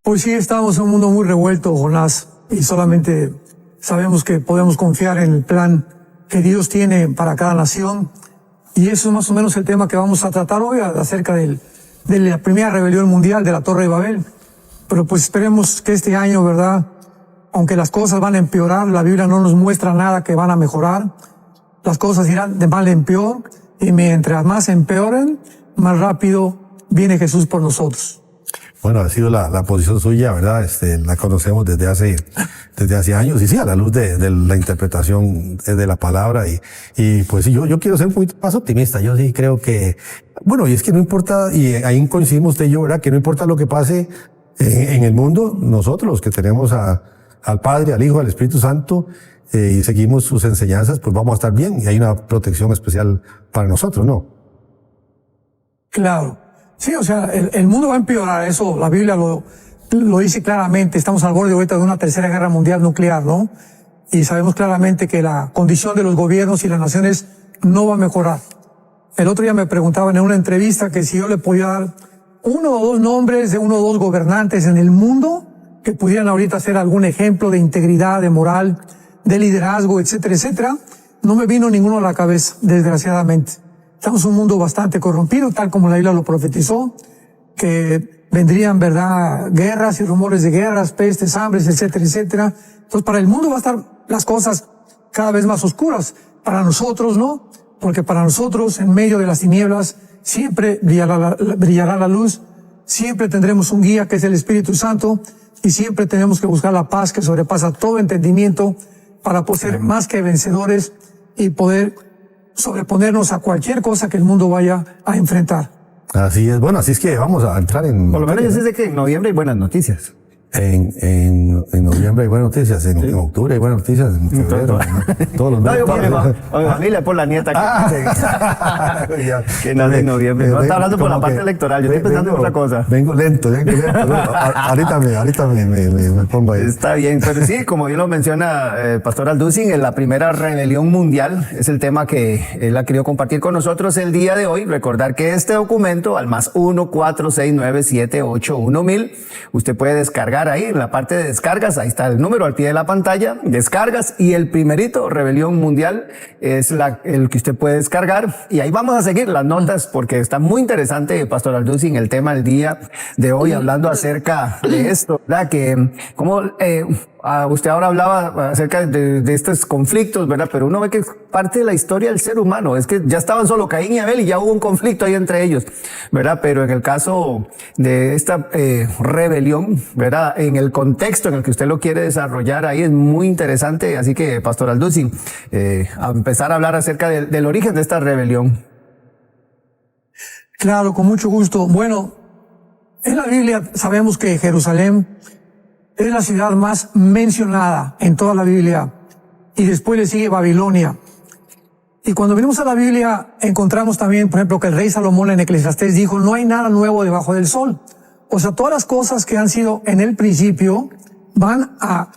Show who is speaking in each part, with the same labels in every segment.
Speaker 1: Hoy sí estamos en un mundo muy revuelto, Jonás, y solamente sabemos que podemos confiar en el plan que Dios tiene para cada nación. Y eso es más o menos el tema que vamos a tratar hoy acerca de la primera rebelión mundial de la Torre de Babel. Pero pues esperemos que este año, ¿verdad? Aunque las cosas van a empeorar, la Biblia no nos muestra nada que van a mejorar. Las cosas irán de mal en peor, y mientras más empeoren, más rápido viene Jesús por nosotros.
Speaker 2: Bueno, ha sido la posición suya, ¿verdad? La conocemos desde hace años, y sí, a la luz de la interpretación de la palabra, y pues sí, yo quiero ser un poquito más optimista. Yo sí creo que, bueno, y es que no importa, y ahí coincidimos usted y yo, ¿verdad? Que no importa lo que pase en el mundo, nosotros los que tenemos al Padre, al Hijo, al Espíritu Santo, y seguimos sus enseñanzas, pues vamos a estar bien, y hay una protección especial para nosotros, ¿no?
Speaker 1: Claro. Sí, o sea, el mundo va a empeorar, eso la Biblia lo dice claramente. Estamos al borde ahorita de una tercera guerra mundial nuclear, ¿no? Y sabemos claramente que la condición de los gobiernos y las naciones no va a mejorar. El otro día me preguntaban en una entrevista que si yo le podía dar uno o dos nombres de uno o dos gobernantes en el mundo que pudieran ahorita ser algún ejemplo de integridad, de moral, de liderazgo, etcétera, etcétera. No me vino ninguno a la cabeza, desgraciadamente. Estamos en un mundo bastante corrompido, tal como la Biblia lo profetizó, que vendrían, ¿verdad?, guerras y rumores de guerras, pestes, hambres, etcétera, etcétera. Entonces, para el mundo va a estar las cosas cada vez más oscuras. Para nosotros, ¿no? Porque para nosotros, en medio de las tinieblas, siempre brillará la luz, siempre tendremos un guía que es el Espíritu Santo, y siempre tenemos que buscar la paz que sobrepasa todo entendimiento para poder ser más que vencedores y poder sobreponernos a cualquier cosa que el mundo vaya a enfrentar.
Speaker 2: Así es. Bueno, así es que vamos a entrar en...
Speaker 3: Por lo menos yo sé que en noviembre hay buenas noticias.
Speaker 2: En noviembre hay buenas noticias, en octubre hay buenas noticias, en febrero, todos los meses.
Speaker 3: No, familia, por la nieta que nace en noviembre. No está hablando por la parte electoral, yo estoy pensando en otra cosa.
Speaker 2: Vengo lento. No, ahorita me pongo ahí.
Speaker 3: Está bien, pero sí, como bien lo menciona Pastor Alducin, en la primera rebelión mundial es el tema que él ha querido compartir con nosotros el día de hoy. Recordar que este documento, al +1 469 781 1000, usted puede descargar ahí en la parte de descargas, ahí está el número al pie de la pantalla, descargas, y el primerito, Rebelión Mundial, es el que usted puede descargar, y ahí vamos a seguir las notas porque está muy interesante, Pastor Alducin, el tema del día de hoy, hablando acerca de esto, ¿verdad? Que como usted ahora hablaba acerca de estos conflictos, ¿verdad? Pero uno ve que es parte de la historia del ser humano, es que ya estaban solo Caín y Abel y ya hubo un conflicto ahí entre ellos, ¿verdad? Pero en el caso de esta rebelión, ¿verdad? En el contexto en el que usted lo quiere desarrollar ahí es muy interesante, así que Pastor Alducin, a empezar a hablar acerca del origen de esta rebelión.
Speaker 1: Claro, con mucho gusto. Bueno, en la Biblia sabemos que Jerusalén es la ciudad más mencionada en toda la Biblia, y después le sigue Babilonia. Y cuando venimos a la Biblia encontramos también, por ejemplo, que el rey Salomón en Eclesiastés dijo: no hay nada nuevo debajo del sol. O sea, todas las cosas que han sido en el principio van a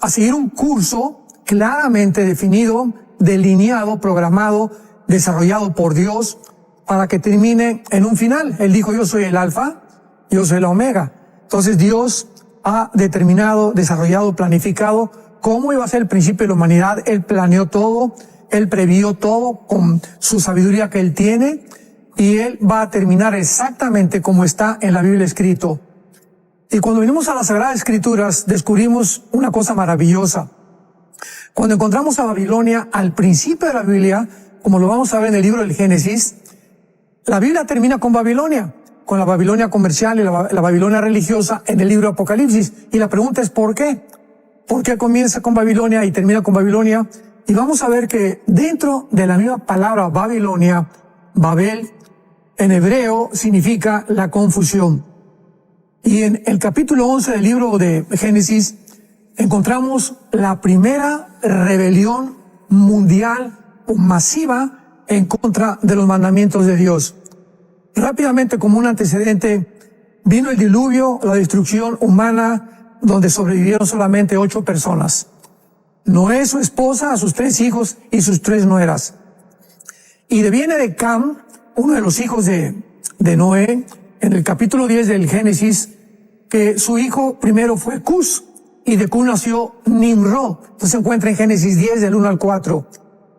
Speaker 1: seguir un curso claramente definido, delineado, programado, desarrollado por Dios para que termine en un final. Él dijo: yo soy el alfa, yo soy la omega. Entonces Dios ha determinado, desarrollado, planificado cómo iba a ser el principio de la humanidad. Él planeó todo, Él previó todo con su sabiduría que Él tiene, y Él va a terminar exactamente como está en la Biblia escrito. Y cuando venimos a las Sagradas Escrituras descubrimos una cosa maravillosa. Cuando encontramos a Babilonia al principio de la Biblia, como lo vamos a ver en el libro del Génesis, la Biblia termina con Babilonia, con la Babilonia comercial y la Babilonia religiosa en el libro Apocalipsis. Y la pregunta es ¿por qué? ¿Por qué comienza con Babilonia y termina con Babilonia? Y vamos a ver que dentro de la misma palabra Babilonia, Babel, en hebreo significa la confusión. Y en el capítulo 11 del libro de Génesis encontramos la primera rebelión mundial masiva en contra de los mandamientos de Dios. Rápidamente, como un antecedente, vino el diluvio, la destrucción humana, donde sobrevivieron solamente 8 personas. Noé, su esposa, a sus 3 hijos y sus 3 nueras. Y viene de Cam, uno de los hijos de Noé, en el capítulo 10 del Génesis que su hijo primero fue Cus y de Cus nació Nimrod. Entonces se encuentra en Génesis 10 del 1 al 4.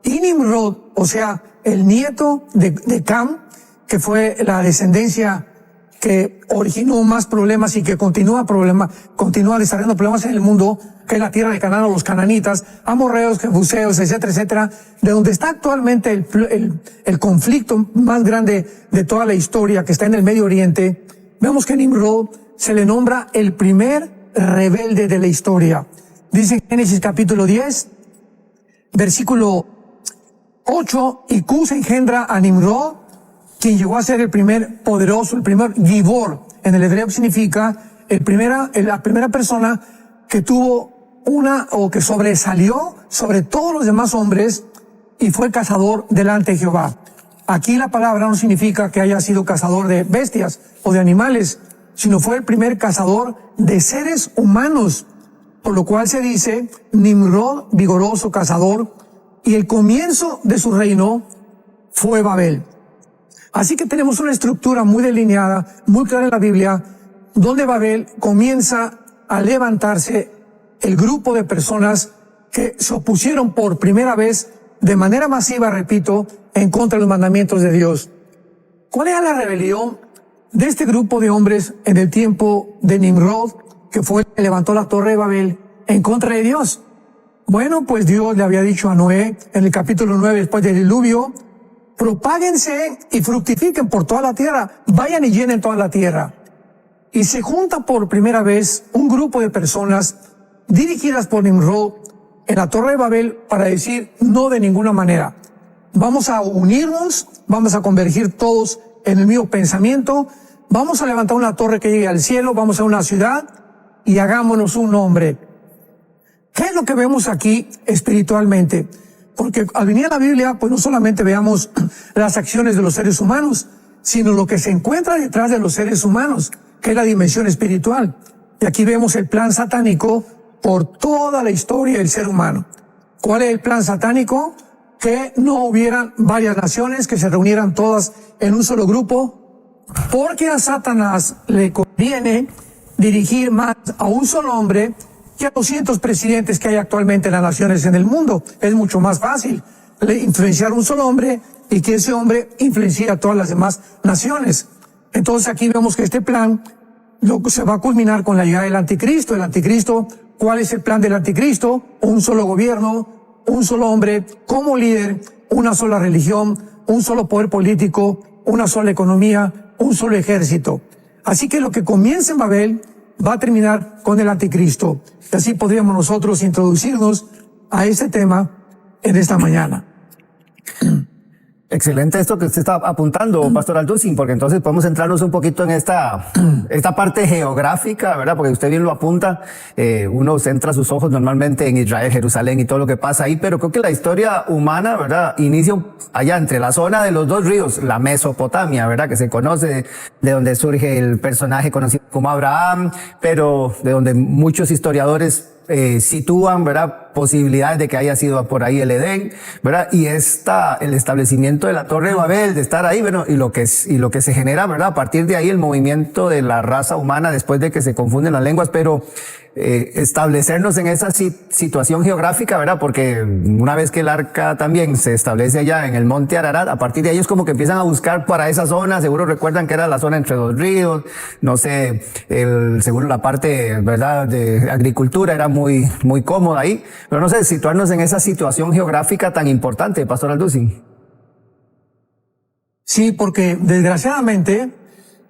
Speaker 1: Y Nimrod, o sea, el nieto de Cam, que fue la descendencia que originó más problemas y que continúa desarrollando problemas en el mundo, que es la tierra de Canaán, los cananitas, amorreos, jebuseos, etcétera, etcétera, de donde está actualmente el conflicto más grande de toda la historia, que está en el Medio Oriente. Vemos que Nimrod se le nombra el primer rebelde de la historia. Dice en Génesis capítulo 10, versículo 8, y Cus engendra a Nimrod, quien llegó a ser el primer poderoso, el primer Gibor. En el hebreo significa la primera persona que tuvo que sobresalió sobre todos los demás hombres y fue cazador delante de Jehová. Aquí la palabra no significa que haya sido cazador de bestias o de animales, sino fue el primer cazador de seres humanos, por lo cual se dice Nimrod, vigoroso cazador, y el comienzo de su reino fue Babel. Así que tenemos una estructura muy delineada, muy clara en la Biblia, donde Babel comienza a levantarse el grupo de personas que se opusieron por primera vez de manera masiva, repito, en contra de los mandamientos de Dios. ¿Cuál era la rebelión de este grupo de hombres en el tiempo de Nimrod, que fue el que levantó la torre de Babel en contra de Dios? Bueno, pues Dios le había dicho a Noé en el capítulo 9 después del diluvio: propáguense y fructifiquen por toda la tierra, vayan y llenen toda la tierra. Y se junta por primera vez un grupo de personas dirigidas por Nimrod en la Torre de Babel para decir: no, de ninguna manera. Vamos a unirnos, vamos a convergir todos en el mismo pensamiento, vamos a levantar una torre que llegue al cielo, vamos a una ciudad y hagámonos un nombre. ¿Qué es lo que vemos aquí espiritualmente? Porque al venir a la Biblia, pues no solamente veamos las acciones de los seres humanos, sino lo que se encuentra detrás de los seres humanos, que es la dimensión espiritual. Y aquí vemos el plan satánico por toda la historia del ser humano. ¿Cuál es el plan satánico? Que no hubieran varias naciones, que se reunieran todas en un solo grupo, porque a Satanás le conviene dirigir más a un solo hombre que a 200 presidentes que hay actualmente en las naciones en el mundo. Es mucho más fácil influenciar a un solo hombre y que ese hombre influencie a todas las demás naciones. Entonces aquí vemos que este plan se va a culminar con la llegada del anticristo. El anticristo, ¿cuál es el plan del anticristo? Un solo gobierno, un solo hombre como líder, una sola religión, un solo poder político, una sola economía, un solo ejército. Así que lo que comienza en Babel va a terminar con el anticristo. Y así podríamos nosotros introducirnos a este tema en esta mañana.
Speaker 3: Excelente esto que usted está apuntando, Pastor Alducin, porque entonces podemos centrarnos un poquito en esta parte geográfica, ¿verdad? Porque usted bien lo apunta, uno centra sus ojos normalmente en Israel, Jerusalén y todo lo que pasa ahí, pero creo que la historia humana, ¿verdad? Inicia allá entre la zona de los dos ríos, la Mesopotamia, ¿verdad? Que se conoce, de donde surge el personaje conocido como Abraham, pero de donde muchos historiadores sitúan, ¿verdad?, posibilidades de que haya sido por ahí el Edén, ¿verdad? Y el establecimiento de la Torre de Babel, de estar ahí, bueno, y lo que se genera, ¿verdad? A partir de ahí el movimiento de la raza humana después de que se confunden las lenguas, pero establecernos en esa situación geográfica, ¿verdad? Porque una vez que el arca también se establece allá en el monte Ararat, a partir de ahí es como que empiezan a buscar para esa zona. Seguro recuerdan que era la zona entre dos ríos, no sé, seguro la parte, ¿verdad?, de agricultura era muy cómoda ahí, pero no sé, situarnos en esa situación geográfica tan importante, Pastor Alducin.
Speaker 1: Sí, porque desgraciadamente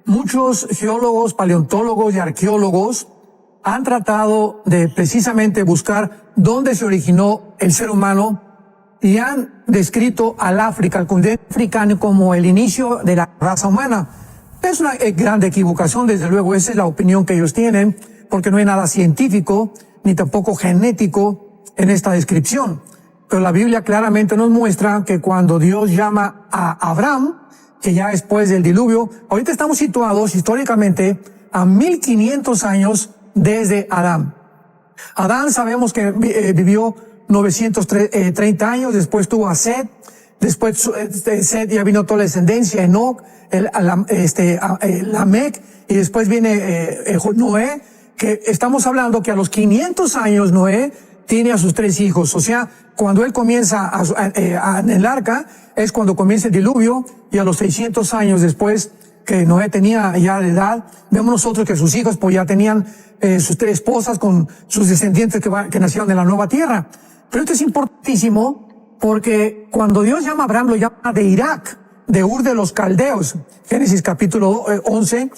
Speaker 1: muchos geólogos, paleontólogos y arqueólogos han tratado de precisamente buscar dónde se originó el ser humano y han descrito al África, al continente africano, como el inicio de la raza humana. Es una gran equivocación, desde luego, esa es la opinión que ellos tienen, porque no hay nada científico ni tampoco genético en esta descripción. Pero la Biblia claramente nos muestra que cuando Dios llama a Abraham, que ya después del diluvio, ahorita estamos situados históricamente a 1500 años desde Adán. Adán sabemos que vivió 930 años, después tuvo a Set, Después Set ya vino toda la descendencia, Enoc, Lamec, y después viene Noé, que estamos hablando que a los 500 años Noé tiene a sus 3 hijos. O sea, cuando él comienza en el arca, es cuando comienza el diluvio, y a los 600 años después que Noé tenía ya de edad, vemos nosotros que sus hijos pues ya tenían sus 3 esposas con sus descendientes que nacieron de la nueva tierra. Pero esto es importantísimo porque cuando Dios llama a Abraham, lo llama de Irak, de Ur de los Caldeos, Génesis capítulo 11,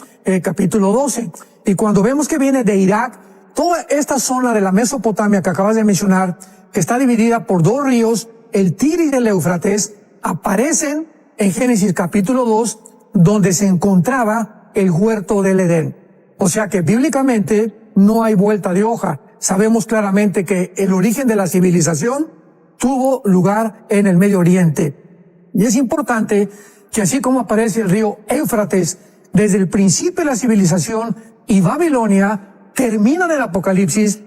Speaker 1: capítulo 12. Y cuando vemos que viene de Irak, toda esta zona de la Mesopotamia que acabas de mencionar, que está dividida por 2 ríos, el Tigris y el Éufrates, aparecen en Génesis capítulo 2, donde se encontraba el huerto del Edén. O sea que bíblicamente no hay vuelta de hoja. Sabemos claramente que el origen de la civilización tuvo lugar en el Medio Oriente. Y es importante que así como aparece el río Éufrates desde el principio de la civilización y Babilonia, termina en el Apocalipsis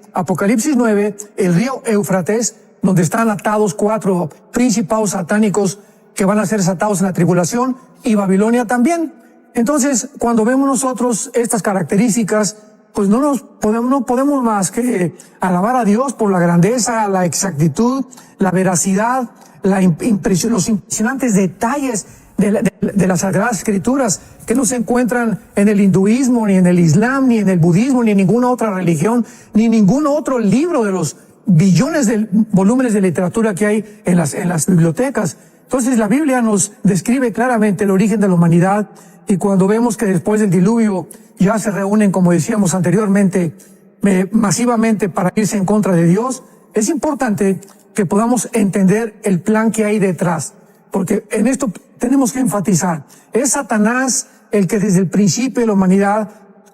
Speaker 1: 9, el río Éufrates, donde están atados 4 principados satánicos que van a ser desatados en la tribulación, y Babilonia también. Entonces, cuando vemos nosotros estas características, pues no podemos más que alabar a Dios por la grandeza, la exactitud, la veracidad, los impresionantes detalles de las Sagradas Escrituras, que no se encuentran en el hinduismo, ni en el islam, ni en el budismo, ni en ninguna otra religión, ni en ningún otro libro de los billones de volúmenes de literatura que hay en las bibliotecas. Entonces la Biblia nos describe claramente el origen de la humanidad, y cuando vemos que después del diluvio ya se reúnen, como decíamos anteriormente, masivamente para irse en contra de Dios, es importante que podamos entender el plan que hay detrás, porque en esto tenemos que enfatizar. Es Satanás el que desde el principio de la humanidad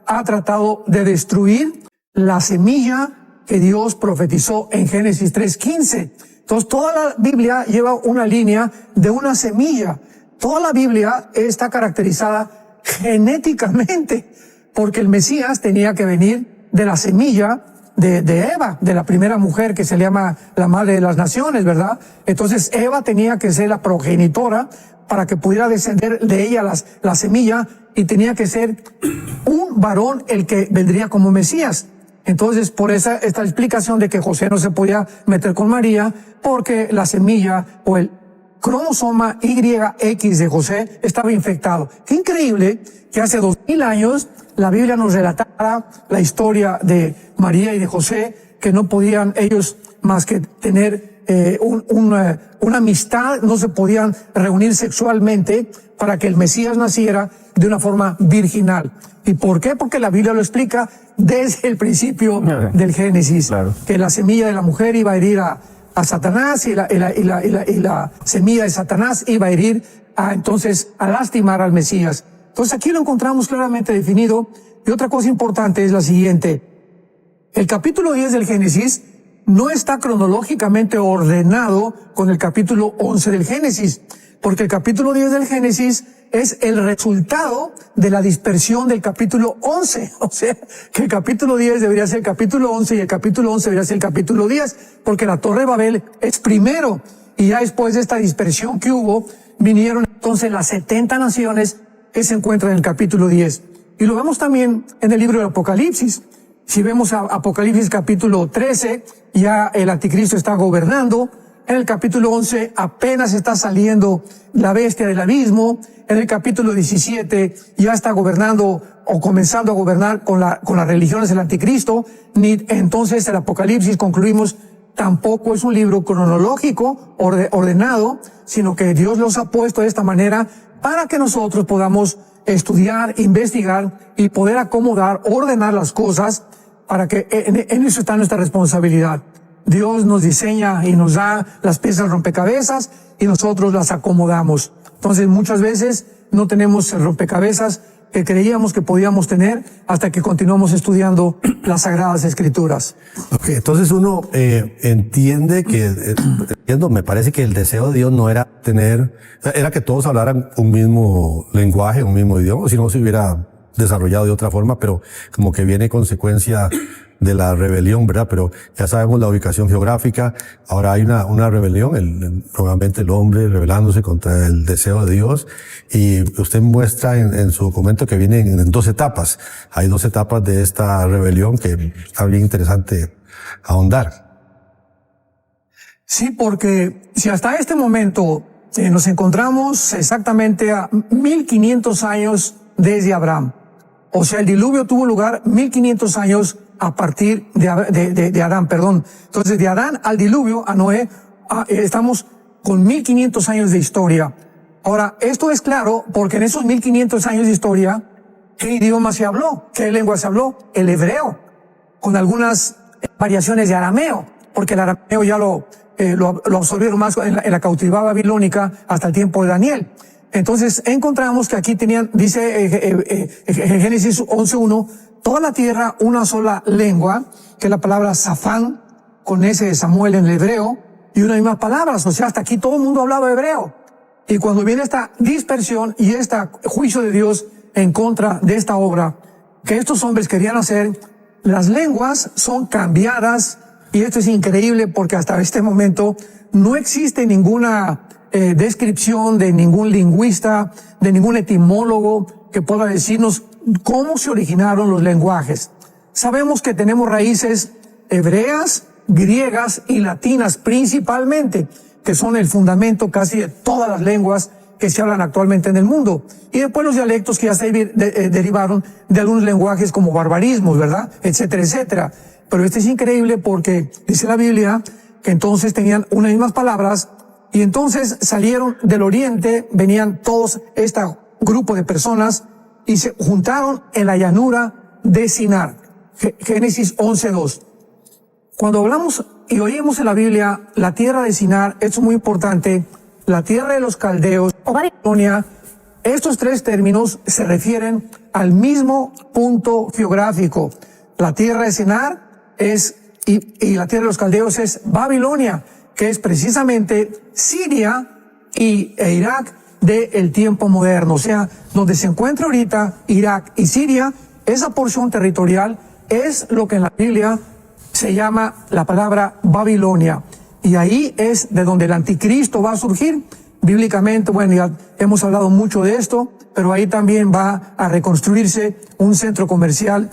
Speaker 1: ha tratado de destruir la semilla que Dios profetizó en Génesis 3:15. Entonces toda la Biblia lleva una línea de una semilla. Toda la Biblia está caracterizada genéticamente, porque el Mesías tenía que venir de la semilla de Eva, de la primera mujer que se le llama la madre de las naciones, ¿verdad? Entonces Eva tenía que ser la progenitora para que pudiera descender de ella la semilla, y tenía que ser un varón el que vendría como Mesías. Entonces, por esta explicación de que José no se podía meter con María, porque la semilla o el cromosoma YX de José estaba infectado. Qué increíble que hace 2000 años la Biblia nos relatara la historia de María y de José, que no podían ellos más que tener una amistad, no se podían reunir sexualmente para que el Mesías naciera de una forma virginal. ¿Y por qué? Porque la Biblia lo explica desde el principio del Génesis, claro, que la semilla de la mujer iba a herir a Satanás, y la semilla de Satanás iba a herir entonces a lastimar al Mesías. Entonces aquí lo encontramos claramente definido. Y otra cosa importante es la siguiente: el capítulo 10 del Génesis no está cronológicamente ordenado con el capítulo 11 del Génesis, porque el capítulo 10 del Génesis es el resultado de la dispersión del capítulo 11. O sea, que el capítulo 10 debería ser el capítulo 11 y el capítulo 11 debería ser el capítulo 10, porque la Torre de Babel es primero, y ya después de esta dispersión que hubo, vinieron entonces las 70 naciones que se encuentran en el capítulo 10. Y lo vemos también en el libro de Apocalipsis. Si vemos a Apocalipsis capítulo 13, ya el anticristo está gobernando. En el capítulo 11 apenas está saliendo la bestia del abismo. En el capítulo 17 ya está gobernando o comenzando a gobernar con las religiones del anticristo. Ni entonces el Apocalipsis, concluimos, tampoco es un libro cronológico ordenado, sino que Dios los ha puesto de esta manera para que nosotros podamos estudiar, investigar y poder acomodar, ordenar las cosas, para que en eso está nuestra responsabilidad. Dios nos diseña y nos da las piezas rompecabezas y nosotros las acomodamos. Entonces muchas veces no tenemos el rompecabezas que creíamos que podíamos tener hasta que continuamos estudiando las Sagradas Escrituras.
Speaker 2: Okay, entonces uno entiende que, me parece que el deseo de Dios no era era que todos hablaran un mismo lenguaje, un mismo idioma, si no se hubiera desarrollado de otra forma, pero como que viene consecuencia de la rebelión, ¿verdad? Pero ya sabemos la ubicación geográfica. Ahora hay una rebelión, nuevamente el hombre rebelándose contra el deseo de Dios. Y usted muestra en su documento que viene en 2 etapas. Hay 2 etapas de esta rebelión que está bien interesante ahondar.
Speaker 1: Sí, porque si hasta este momento nos encontramos exactamente a 1500 años desde Abraham. O sea, el diluvio tuvo lugar 1500 años a partir de Adán, perdón. Entonces, de Adán al diluvio, a Noé, estamos con 1500 años de historia. Ahora, esto es claro porque en esos 1500 años de historia, ¿qué idioma se habló? ¿Qué lengua se habló? El hebreo, con algunas variaciones de arameo, porque el arameo ya lo absorbieron más en la cautividad babilónica hasta el tiempo de Daniel. Entonces encontramos que aquí tenían, dice Génesis 11:1, toda la tierra una sola lengua, que es la palabra Safán, con ese de Samuel en el hebreo, y una misma palabra. O sea, hasta aquí todo el mundo hablaba hebreo. Y cuando viene esta dispersión y este juicio de Dios en contra de esta obra que estos hombres querían hacer, las lenguas son cambiadas. Y esto es increíble porque hasta este momento no existe ninguna descripción de ningún lingüista, de ningún etimólogo que pueda decirnos cómo se originaron los lenguajes. Sabemos que tenemos raíces hebreas, griegas y latinas principalmente, que son el fundamento casi de todas las lenguas que se hablan actualmente en el mundo. Y después los dialectos que ya se derivaron de algunos lenguajes como barbarismos, ¿verdad? Etcétera, etcétera. Pero esto es increíble porque dice la Biblia que entonces tenían unas mismas palabras y entonces salieron del oriente, venían todos este grupo de personas y se juntaron en la llanura de Sinar. Génesis 11:2. Cuando hablamos y oímos en la Biblia la tierra de Sinar, esto es muy importante, la tierra de los caldeos o Babilonia, estos 3 términos se refieren al mismo punto geográfico. La tierra de Sinar y la tierra de los caldeos es Babilonia, que es precisamente Siria e Irak del tiempo moderno. O sea, donde se encuentra ahorita Irak y Siria, esa porción territorial es lo que en la Biblia se llama la palabra Babilonia. Y ahí es de donde el anticristo va a surgir. Bíblicamente, bueno, ya hemos hablado mucho de esto, pero ahí también va a reconstruirse un centro comercial,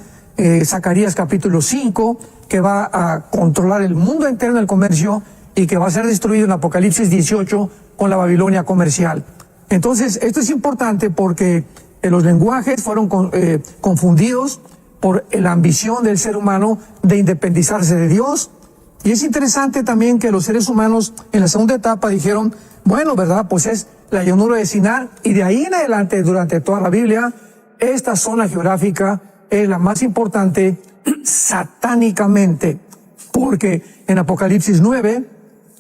Speaker 1: Zacarías capítulo 5, que va a controlar el mundo entero del comercio y que va a ser destruido en Apocalipsis 18 con la Babilonia comercial. Entonces, esto es importante porque los lenguajes fueron confundidos por la ambición del ser humano de independizarse de Dios. Y es interesante también que los seres humanos en la segunda etapa dijeron, bueno, ¿verdad? Pues es la llanura de Sinar, y de ahí en adelante, durante toda la Biblia, esta zona geográfica es la más importante satánicamente, porque en Apocalipsis 9,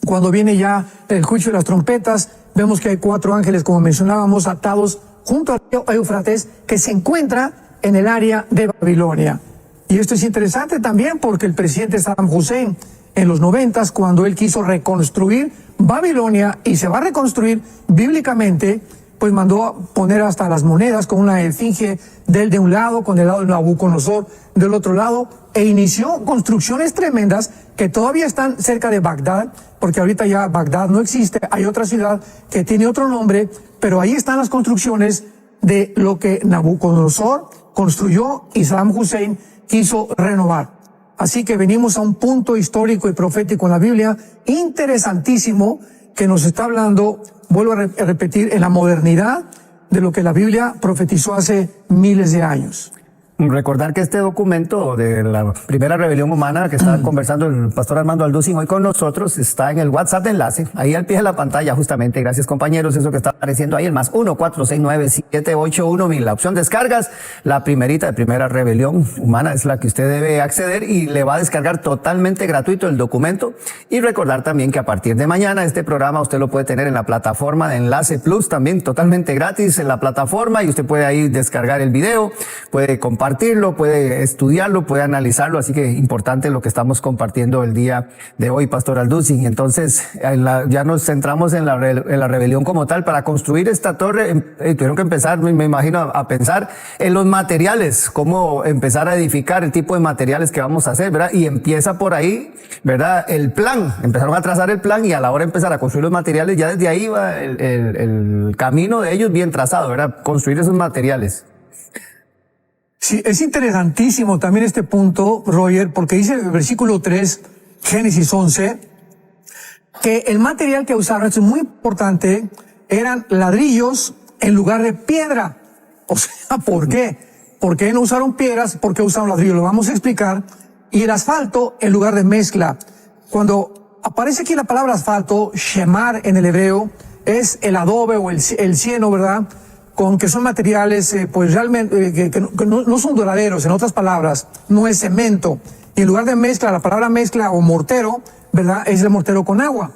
Speaker 1: cuando viene ya el juicio de las trompetas, vemos que hay 4 ángeles, como mencionábamos, atados junto al río Éufrates, que se encuentra en el área de Babilonia. Y esto es interesante también porque el presidente Saddam Hussein, en los 90s, cuando él quiso reconstruir Babilonia, y se va a reconstruir bíblicamente, pues mandó a poner hasta las monedas con una esfinge de él de un lado, con el lado de Nabucodonosor del otro lado, e inició construcciones tremendas que todavía están cerca de Bagdad, porque ahorita ya Bagdad no existe, hay otra ciudad que tiene otro nombre, pero ahí están las construcciones de lo que Nabucodonosor construyó y Saddam Hussein quiso renovar. Así que venimos a un punto histórico y profético en la Biblia interesantísimo que nos está hablando, vuelvo a repetir, en la modernidad de lo que la Biblia profetizó hace miles de años.
Speaker 3: Recordar que este documento de la primera rebelión humana que está conversando el pastor Armando Alducin hoy con nosotros está en el WhatsApp de enlace, ahí al pie de la pantalla justamente. Gracias compañeros, eso que está apareciendo ahí, el más 1-469-781-1000. La opción descargas, la primerita de primera rebelión humana es la que usted debe acceder y le va a descargar totalmente gratuito el documento. Y recordar también que a partir de mañana este programa usted lo puede tener en la plataforma de Enlace Plus, también totalmente gratis en la plataforma, y usted puede ahí descargar el video, puede compartir compartirlo, puede estudiarlo, puede analizarlo, así que importante lo que estamos compartiendo el día de hoy, Pastor Alducin. Entonces, ya nos centramos en la rebelión como tal. Para construir esta torre, tuvieron que empezar, me imagino, a pensar en los materiales, cómo empezar a edificar, el tipo de materiales que vamos a hacer, ¿verdad? Y empieza por ahí, ¿verdad? El plan, empezaron a trazar el plan y a la hora de empezar a construir los materiales, ya desde ahí va el camino de ellos bien trazado, ¿verdad? Construir esos materiales.
Speaker 1: Sí, es interesantísimo también este punto, Roger, porque dice el versículo 3, Génesis 11, que el material que usaron, esto es muy importante, eran ladrillos en lugar de piedra. O sea, ¿por qué? ¿Por qué no usaron piedras? ¿Por qué usaron ladrillos? Lo vamos a explicar. Y el asfalto en lugar de mezcla. Cuando aparece aquí la palabra asfalto, shemar en el hebreo, es el adobe o el cieno, ¿verdad? Con que son materiales, pues realmente, que no son duraderos. En otras palabras, no es cemento. Y en lugar de mezcla, la palabra mezcla o mortero, ¿verdad? Es el mortero con agua.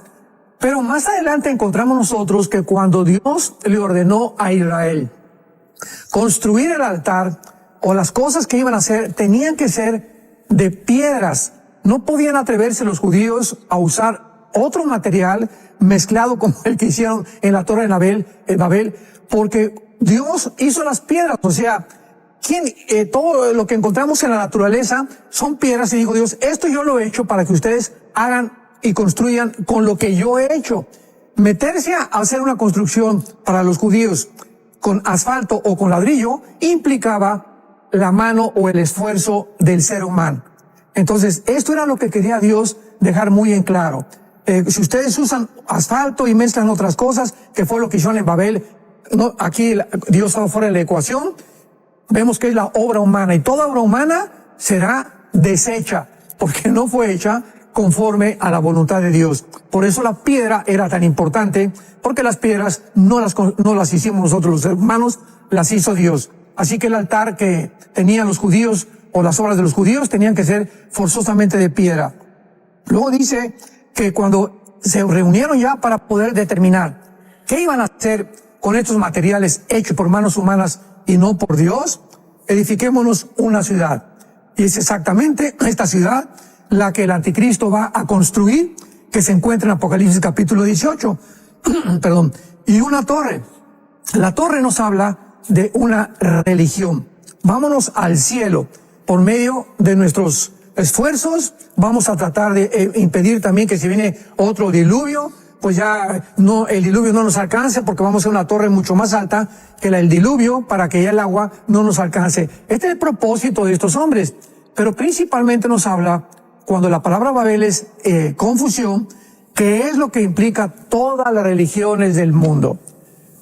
Speaker 1: Pero más adelante encontramos nosotros que cuando Dios le ordenó a Israel construir el altar o las cosas que iban a hacer, tenían que ser de piedras. No podían atreverse los judíos a usar otro material mezclado como el que hicieron en la Torre de Babel, porque Dios hizo las piedras. O sea, todo lo que encontramos en la naturaleza son piedras, y dijo Dios, esto yo lo he hecho para que ustedes hagan y construyan con lo que yo he hecho. Meterse a hacer una construcción para los judíos con asfalto o con ladrillo implicaba la mano o el esfuerzo del ser humano. Entonces, esto era lo que quería Dios dejar muy en claro. Si ustedes usan asfalto y mezclan otras cosas, que fue lo que hicieron en Babel, no, aquí Dios estaba fuera de la ecuación, vemos que es la obra humana, y toda obra humana será deshecha, porque no fue hecha conforme a la voluntad de Dios. Por eso la piedra era tan importante, porque las piedras no las hicimos nosotros los humanos, las hizo Dios. Así que el altar que tenían los judíos o las obras de los judíos tenían que ser forzosamente de piedra. Luego dice que cuando se reunieron ya para poder determinar qué iban a hacer con estos materiales hechos por manos humanas y no por Dios, edifiquémonos una ciudad. Y es exactamente esta ciudad la que el anticristo va a construir, que se encuentra en Apocalipsis capítulo 18. Perdón. Y una torre. La torre nos habla de una religión. Vámonos al cielo. Por medio de nuestros esfuerzos, vamos a tratar de impedir también que si viene otro diluvio, pues ya no, el diluvio no nos alcance, porque vamos a hacer una torre mucho más alta que el diluvio, para que ya el agua no nos alcance. Este es el propósito de estos hombres. Pero principalmente nos habla, cuando la palabra Babel es confusión, que es lo que implica todas las religiones del mundo.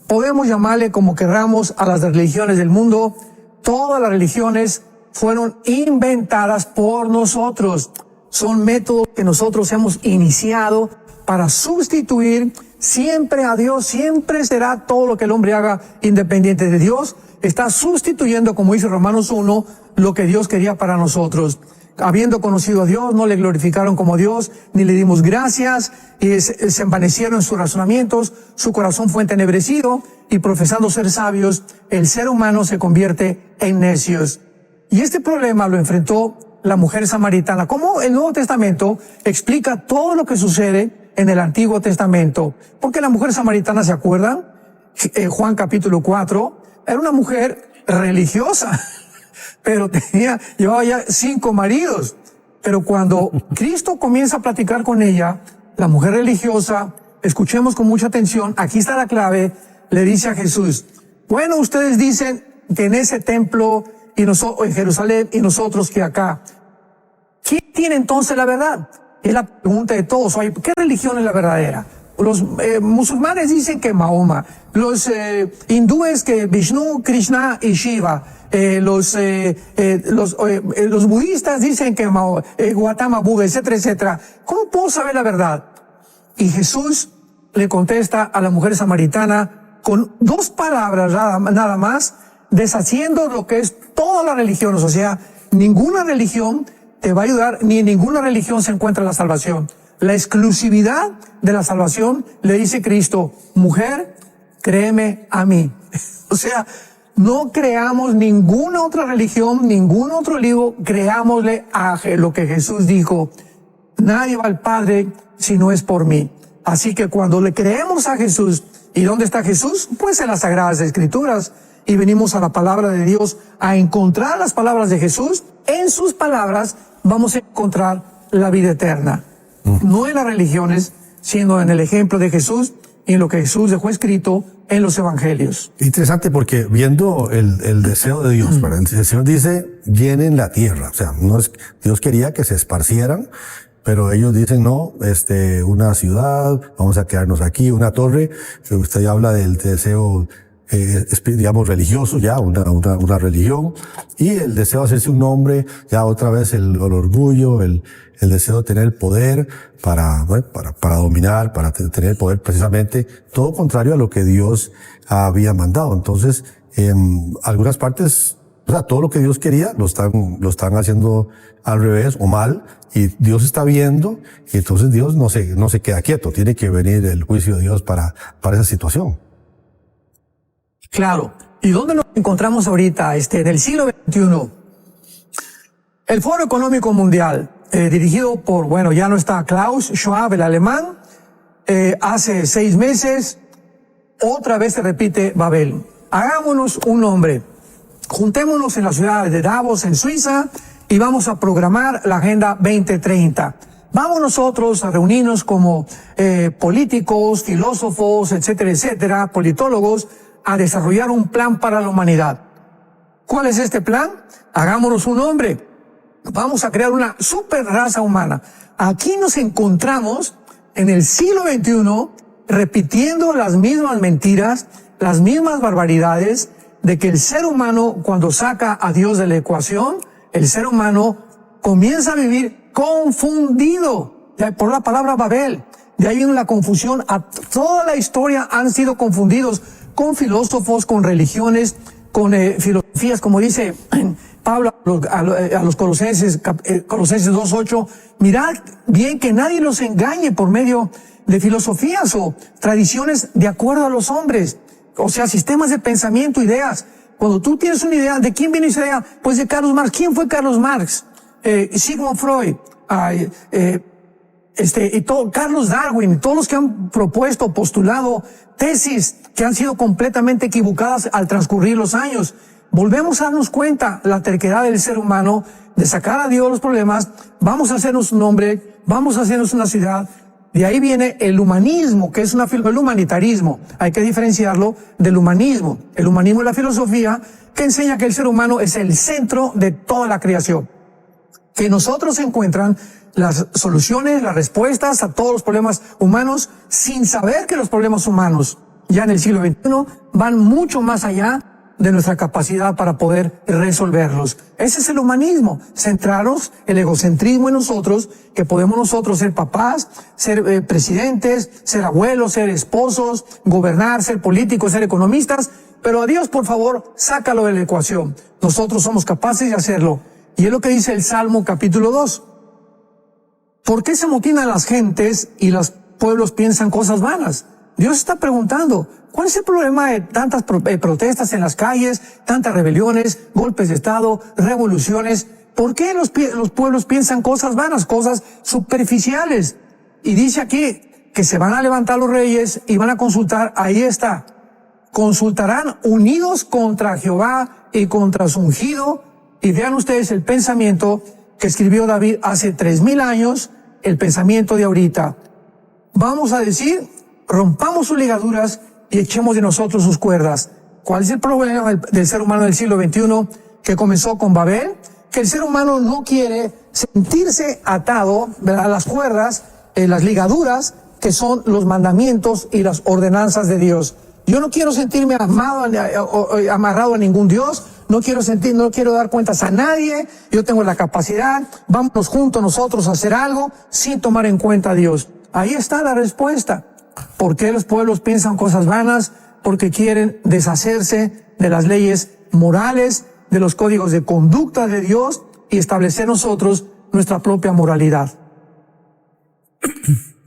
Speaker 1: Podemos llamarle como querramos a las religiones del mundo. Todas las religiones fueron inventadas por nosotros. Son métodos que nosotros hemos iniciado para sustituir siempre a Dios. Siempre será todo lo que el hombre haga independiente de Dios. Está sustituyendo, como dice Romanos 1, lo que Dios quería para nosotros. Habiendo conocido a Dios, no le glorificaron como Dios, ni le dimos gracias, y se envanecieron en sus razonamientos, su corazón fue entenebrecido, y profesando ser sabios, el ser humano se convierte en necios. Y este problema lo enfrentó la mujer samaritana. ¿Cómo el Nuevo Testamento explica todo lo que sucede en el Antiguo Testamento? Porque la mujer samaritana, ¿se acuerdan? Juan capítulo 4, era una mujer religiosa, pero llevaba ya 5 maridos. Pero cuando Cristo comienza a platicar con ella, la mujer religiosa, escuchemos con mucha atención, aquí está la clave, le dice a Jesús, bueno, ustedes dicen que en ese templo en Jerusalén y nosotros que acá, ¿quién tiene entonces la verdad? Es la pregunta de todos. Oye, ¿qué religión es la verdadera? Los musulmanes dicen que Mahoma, los hindúes que Vishnu, Krishna y Shiva, los budistas dicen que Gautama Buda, etcétera, etcétera. ¿Cómo puedo saber la verdad? Y Jesús le contesta a la mujer samaritana con 2 palabras nada más, deshaciendo lo que es todas las religiones. O sea, ninguna religión te va a ayudar, ni en ninguna religión se encuentra la salvación. La exclusividad de la salvación, le dice Cristo, mujer, créeme a mí. O sea, No creamos ninguna otra religión, ningún otro libro, creámosle a lo que Jesús dijo. Nadie va al Padre si no es por mí. Así que cuando le creemos a Jesús, ¿y dónde está Jesús? Pues en las Sagradas Escrituras. Y venimos a la palabra de Dios a encontrar las palabras de Jesús. En sus palabras vamos a encontrar la vida eterna. No en las religiones, sino en el ejemplo de Jesús y en lo que Jesús dejó escrito en los evangelios.
Speaker 2: Interesante porque viendo el deseo de Dios, ¿verdad? El Señor dice, llenen la tierra. O sea, no es, Dios quería que se esparcieran, pero ellos dicen, no, una ciudad, vamos a quedarnos aquí, una torre. Usted ya habla del deseo, digamos, religioso, ya, una religión. Y el deseo de hacerse un nombre, ya otra vez el orgullo, el deseo de tener el poder para dominar, para tener el poder precisamente, todo contrario a lo que Dios había mandado. Entonces, en algunas partes, o sea, todo lo que Dios quería lo están haciendo al revés o mal, y Dios está viendo, y entonces Dios no se queda quieto. Tiene que venir el juicio de Dios para esa situación.
Speaker 1: Claro. ¿Y dónde nos encontramos ahorita? En el siglo XXI. El Foro Económico Mundial, dirigido por, ya no está Klaus Schwab, el alemán, hace 6 meses, otra vez se repite Babel. Hagámonos un nombre. Juntémonos en la ciudad de Davos, en Suiza, y vamos a programar la Agenda 2030. Vamos nosotros a reunirnos como políticos, filósofos, etcétera, etcétera, politólogos, a desarrollar un plan para la humanidad. ¿Cuál es este plan? Hagámonos un nombre. Vamos a crear una super raza humana. Aquí nos encontramos en el siglo XXI repitiendo las mismas mentiras, las mismas barbaridades, de que el ser humano, cuando saca a Dios de la ecuación, el ser humano comienza a vivir confundido por la palabra Babel. De ahí viene la confusión. A toda la historia han sido confundidos con filósofos, con religiones, con filosofías, como dice Pablo a los Colosenses 2:8. Mirad bien que nadie los engañe por medio de filosofías o tradiciones de acuerdo a los hombres. O sea, sistemas de pensamiento, ideas. Cuando tú tienes una idea, ¿de quién viene esa idea? Pues de Carlos Marx. ¿Quién fue Carlos Marx? Sigmund Freud, Carlos Darwin, todos los que han propuesto, postulado tesis que han sido completamente equivocadas al transcurrir los años. Volvemos a darnos cuenta la terquedad del ser humano de sacar a Dios los problemas. Vamos a hacernos un nombre, vamos a hacernos una ciudad. De ahí viene el humanismo, que es el humanitarismo. Hay que diferenciarlo del humanismo. El humanismo es la filosofía que enseña que el ser humano es el centro de toda la creación. Que nosotros se encuentran las soluciones, las respuestas a todos los problemas humanos, sin saber que los problemas humanos, ya en el siglo XXI, van mucho más allá de nuestra capacidad para poder resolverlos. Ese es el humanismo, centrarnos el egocentrismo en nosotros, que podemos nosotros ser papás, ser presidentes, ser abuelos, ser esposos, gobernar, ser políticos, ser economistas, pero a Dios, por favor, sácalo de la ecuación. Nosotros somos capaces de hacerlo. Y es lo que dice el Salmo capítulo 2. ¿Por qué se amotinan las gentes y los pueblos piensan cosas vanas? Dios está preguntando, ¿cuál es el problema de tantas protestas en las calles, tantas rebeliones, golpes de Estado, revoluciones? ¿Por qué los pueblos piensan cosas vanas, cosas superficiales? Y dice aquí que se van a levantar los reyes y van a consultar, ahí está, consultarán unidos contra Jehová y contra su ungido. Y vean ustedes el pensamiento que escribió David hace 3000 años, el pensamiento de ahorita. Vamos a decir, rompamos sus ligaduras y echemos de nosotros sus cuerdas. ¿Cuál es el problema del ser humano del siglo XXI que comenzó con Babel? Que el ser humano no quiere sentirse atado a las cuerdas, las ligaduras, que son los mandamientos y las ordenanzas de Dios. Yo no quiero sentirme amarrado a ningún Dios, no quiero dar cuentas a nadie, yo tengo la capacidad, vamos juntos nosotros a hacer algo sin tomar en cuenta a Dios. Ahí está la respuesta. ¿Por qué los pueblos piensan cosas vanas? Porque quieren deshacerse de las leyes morales, de los códigos de conducta de Dios y establecer nosotros nuestra propia moralidad.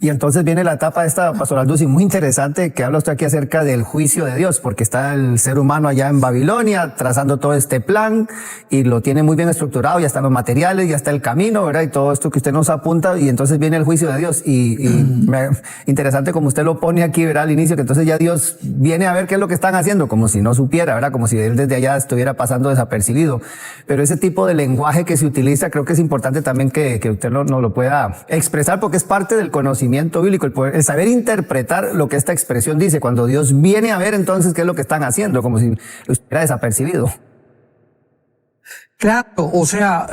Speaker 3: Y entonces viene la etapa esta, Pastor Aldusi, muy interesante, que habla usted aquí acerca del juicio de Dios, porque está el ser humano allá en Babilonia trazando todo este plan y lo tiene muy bien estructurado, ya están los materiales, ya está el camino, ¿verdad? Y todo esto que usted nos apunta, y entonces viene el juicio de Dios. Interesante como usted lo pone aquí, ¿verdad? Al inicio, que entonces ya Dios viene a ver qué es lo que están haciendo, como si no supiera, ¿verdad? Como si él desde allá estuviera pasando desapercibido. Pero ese tipo de lenguaje que se utiliza, creo que es importante también que usted no lo pueda expresar, porque es parte del conocimiento bíblico, el saber interpretar lo que esta expresión dice, cuando Dios viene a ver entonces qué es lo que están haciendo, como si estuviera desapercibido.
Speaker 1: Claro, o sea,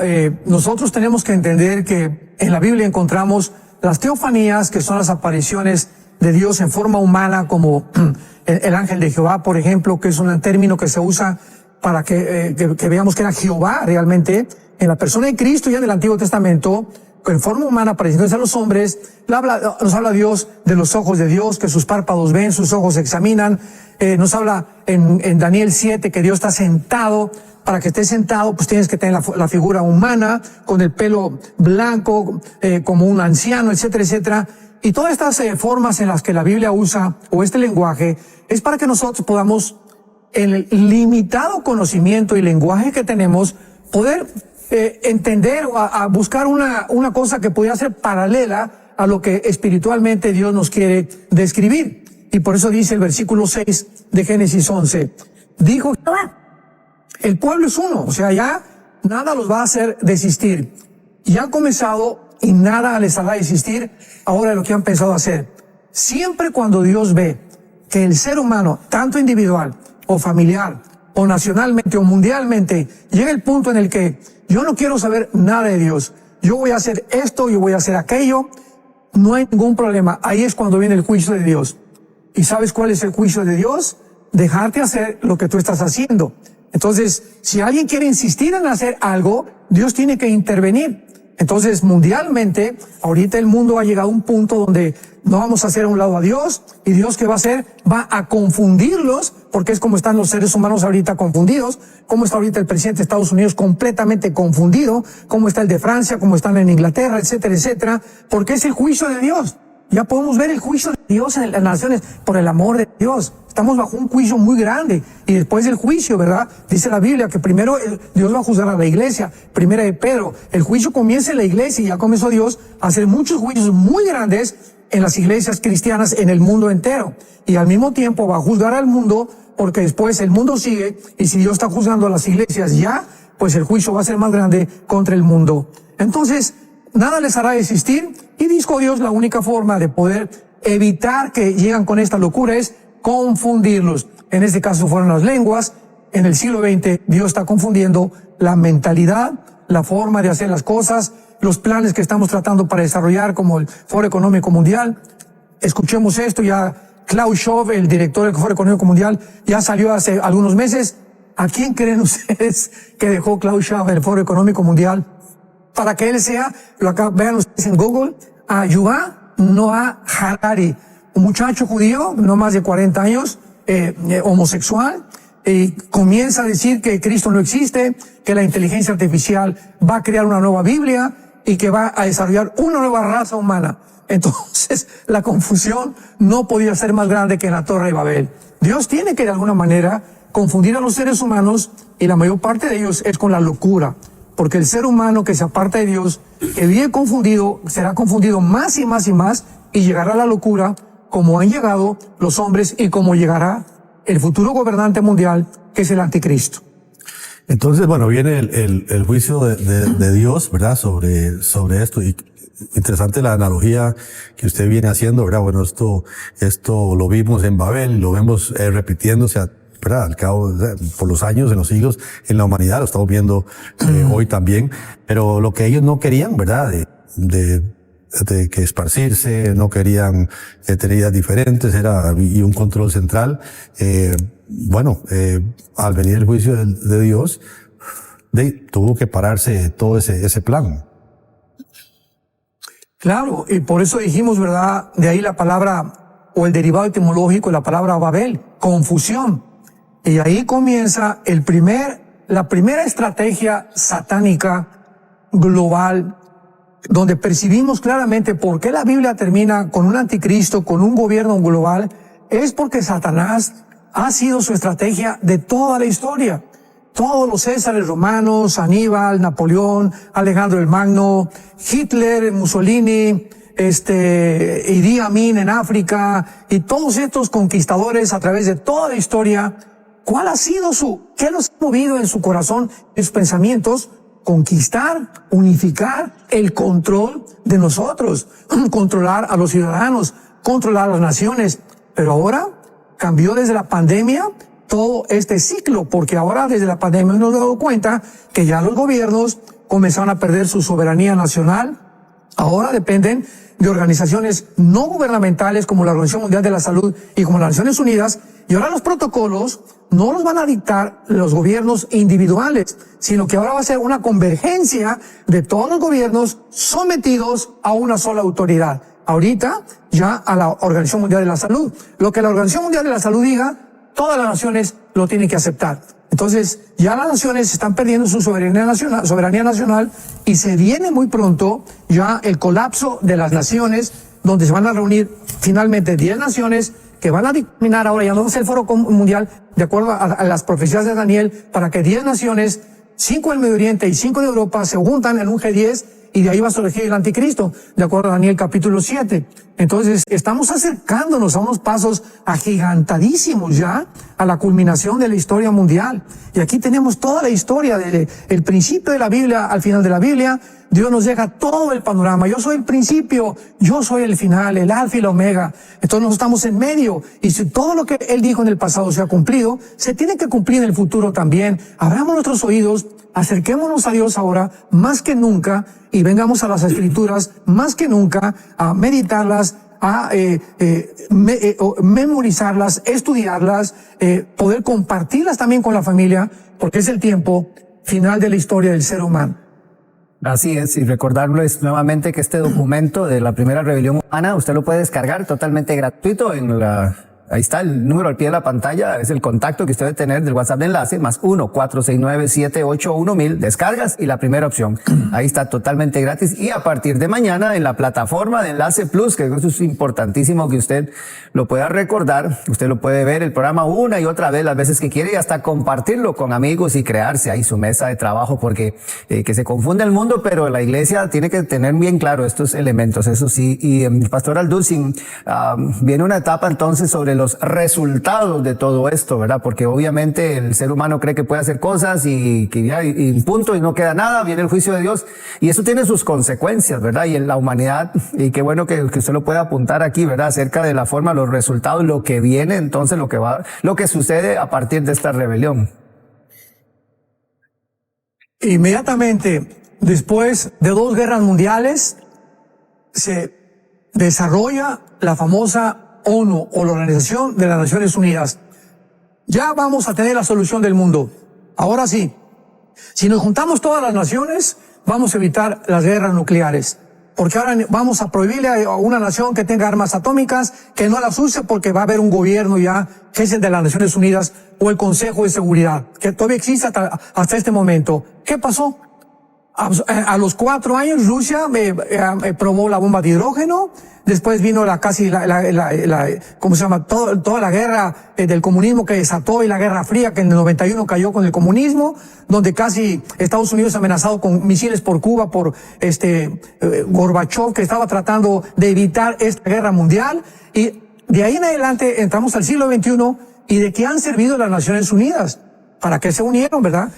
Speaker 1: nosotros tenemos que entender que en la Biblia encontramos las teofanías, que son las apariciones de Dios en forma humana, como el ángel de Jehová, por ejemplo, que es un término que se usa para que veamos que era Jehová realmente, en la persona de Cristo ya en el Antiguo Testamento, en forma humana apareciéndose a los hombres. Nos habla Dios de los ojos de Dios, que sus párpados ven, sus ojos examinan. Nos habla en Daniel 7 que Dios está sentado. Para que estés sentado, pues tienes que tener la figura humana, con el pelo blanco, como un anciano, etcétera, etcétera. Y todas estas formas en las que la Biblia usa, o este lenguaje, es para que nosotros podamos, en el limitado conocimiento y lenguaje que tenemos, poder entender o a buscar una cosa que pudiera ser paralela a lo que espiritualmente Dios nos quiere describir. Y por eso dice el versículo 6 de Génesis 11, dijo Jehová, el pueblo es uno, o sea, ya nada los va a hacer desistir. Ya han comenzado y nada les hará desistir ahora de lo que han pensado hacer. Siempre cuando Dios ve que el ser humano, tanto individual o familiar, o nacionalmente o mundialmente, llega el punto en el que yo no quiero saber nada de Dios, yo voy a hacer esto, yo voy a hacer aquello, no hay ningún problema. Ahí es cuando viene el juicio de Dios. ¿Y sabes cuál es el juicio de Dios? Dejarte hacer lo que tú estás haciendo. Entonces, si alguien quiere insistir en hacer algo, Dios tiene que intervenir. Entonces, mundialmente, ahorita el mundo ha llegado a un punto donde no vamos a hacer a un lado a Dios, y Dios, ¿qué va a hacer? Va a confundirlos, porque es como están los seres humanos ahorita confundidos, como está ahorita el presidente de Estados Unidos completamente confundido, como está el de Francia, como están en Inglaterra, etcétera, etcétera, porque es el juicio de Dios. Ya podemos ver el juicio de Dios en las naciones por el amor de Dios. Estamos bajo un juicio muy grande. Y después del juicio, ¿verdad? Dice la Biblia que primero Dios va a juzgar a la iglesia. Primera de Pedro. El juicio comienza en la iglesia y ya comenzó Dios a hacer muchos juicios muy grandes en las iglesias cristianas en el mundo entero. Y al mismo tiempo va a juzgar al mundo, porque después el mundo sigue, y si Dios está juzgando a las iglesias ya, pues el juicio va a ser más grande contra el mundo. Entonces, nada les hará desistir, y dijo Dios, la única forma de poder evitar que lleguen con esta locura es confundirlos. En este caso fueron las lenguas. En el siglo XX Dios está confundiendo la mentalidad, la forma de hacer las cosas, los planes que estamos tratando para desarrollar, como el Foro Económico Mundial. Escuchemos esto, ya Klaus Schwab, el director del Foro Económico Mundial, ya salió hace algunos meses. ¿A quién creen ustedes que dejó Klaus Schwab el Foro Económico Mundial? Para que él sea, lo acá vean ustedes en Google, a Yuval Noah Harari, un muchacho judío, no más de 40 años, homosexual, y comienza a decir que Cristo no existe, que la inteligencia artificial va a crear una nueva Biblia y que va a desarrollar una nueva raza humana. Entonces, la confusión no podía ser más grande que en la Torre de Babel. Dios tiene que de alguna manera confundir a los seres humanos, y la mayor parte de ellos es con la locura. Porque el ser humano que se aparta de Dios, que vive confundido, será confundido más y más y más, y llegará a la locura, como han llegado los hombres y como llegará el futuro gobernante mundial, que es el anticristo.
Speaker 2: Entonces, bueno, viene el juicio de Dios, ¿verdad? Sobre esto. Y interesante la analogía que usted viene haciendo, ¿verdad? Bueno, esto lo vimos en Babel, lo vemos repitiéndose ¿verdad? Al cabo, por los años, en los siglos, en la humanidad, lo estamos viendo hoy también. Pero lo que ellos no querían, ¿verdad? De que esparcirse, no querían tener ideas diferentes, y un control central. Al venir el juicio de Dios, tuvo que pararse todo ese plan.
Speaker 1: Claro, y por eso dijimos, ¿verdad? De ahí la palabra, o el derivado etimológico de la palabra Babel, confusión. Y ahí comienza la primera estrategia satánica global, donde percibimos claramente por qué la Biblia termina con un anticristo, con un gobierno global, es porque Satanás ha sido su estrategia de toda la historia. Todos los Césares romanos, Aníbal, Napoleón, Alejandro el Magno, Hitler, Mussolini, Idi Amin en África, y todos estos conquistadores a través de toda la historia, ¿cuál ha sido qué los ha movido en su corazón, en sus pensamientos? Conquistar, unificar el control de nosotros, controlar a los ciudadanos, controlar a las naciones. Pero ahora cambió desde la pandemia todo este ciclo, porque ahora desde la pandemia nos hemos dado cuenta que ya los gobiernos comenzaron a perder su soberanía nacional. Ahora dependen de organizaciones no gubernamentales como la Organización Mundial de la Salud y como las Naciones Unidas, y ahora los protocolos no los van a dictar los gobiernos individuales, sino que ahora va a ser una convergencia de todos los gobiernos sometidos a una sola autoridad. Ahorita ya a la Organización Mundial de la Salud. Lo que la Organización Mundial de la Salud diga, todas las naciones lo tienen que aceptar. Entonces, ya las naciones están perdiendo su soberanía nacional y se viene muy pronto ya el colapso de las naciones, donde se van a reunir finalmente 10 naciones que van a dictaminar ahora, ya no es el foro mundial, de acuerdo a las profecías de Daniel, para que 10 naciones, 5 del Medio Oriente y 5 de Europa, se juntan en un G10 y de ahí va a surgir el anticristo, de acuerdo a Daniel capítulo 7. Entonces, estamos acercándonos a unos pasos agigantadísimos ya a la culminación de la historia mundial. Y aquí tenemos toda la historia, desde el principio de la Biblia al final de la Biblia. Dios nos deja todo el panorama. Yo soy el principio, yo soy el final, el alfa y la omega. Entonces nosotros estamos en medio. Y si todo lo que Él dijo en el pasado se ha cumplido, se tiene que cumplir en el futuro también. Abramos nuestros oídos, acerquémonos a Dios ahora más que nunca y vengamos a las Escrituras más que nunca a meditarlas, a memorizarlas, estudiarlas, poder compartirlas también con la familia, porque es el tiempo final de la historia del ser humano.
Speaker 3: Así es, y recordarles nuevamente que este documento de la primera rebelión humana, usted lo puede descargar totalmente gratuito ahí está el número al pie de la pantalla, es el contacto que usted debe tener del WhatsApp de enlace, más 1-469-781-1000, descargas y la primera opción. Ahí está totalmente gratis y a partir de mañana en la plataforma de Enlace Plus, que eso es importantísimo que usted lo pueda recordar, usted lo puede ver el programa una y otra vez las veces que quiere y hasta compartirlo con amigos y crearse ahí su mesa de trabajo, porque que se confunde el mundo, pero la iglesia tiene que tener bien claro estos elementos, eso sí. Y Pastor Alducin, viene una etapa entonces sobre los resultados de todo esto, ¿verdad? Porque obviamente el ser humano cree que puede hacer cosas y punto y no queda nada, viene el juicio de Dios y eso tiene sus consecuencias, ¿verdad? Y en la humanidad, y qué bueno que usted lo pueda apuntar aquí, ¿verdad? Acerca de la forma, los resultados, lo que viene, entonces lo que sucede a partir de esta rebelión.
Speaker 1: Inmediatamente después de 2 guerras mundiales se desarrolla la famosa ONU o la Organización de las Naciones Unidas. Ya vamos a tener la solución del mundo. Ahora sí, si nos juntamos todas las naciones, vamos a evitar las guerras nucleares. Porque ahora vamos a prohibirle a una nación que tenga armas atómicas que no las use, porque va a haber un gobierno ya que es el de las Naciones Unidas o el Consejo de Seguridad, que todavía existe hasta este momento. ¿Qué pasó? A los 4 años Rusia probó la bomba de hidrógeno. Después vino ¿cómo se llama? Toda la guerra del comunismo que desató, y la Guerra Fría que en el 91 cayó con el comunismo, donde casi Estados Unidos amenazado con misiles por Cuba por Gorbachev, que estaba tratando de evitar esta guerra mundial. Y de ahí en adelante entramos al siglo XXI, y de qué han servido las Naciones Unidas. ¿Para qué se unieron, verdad?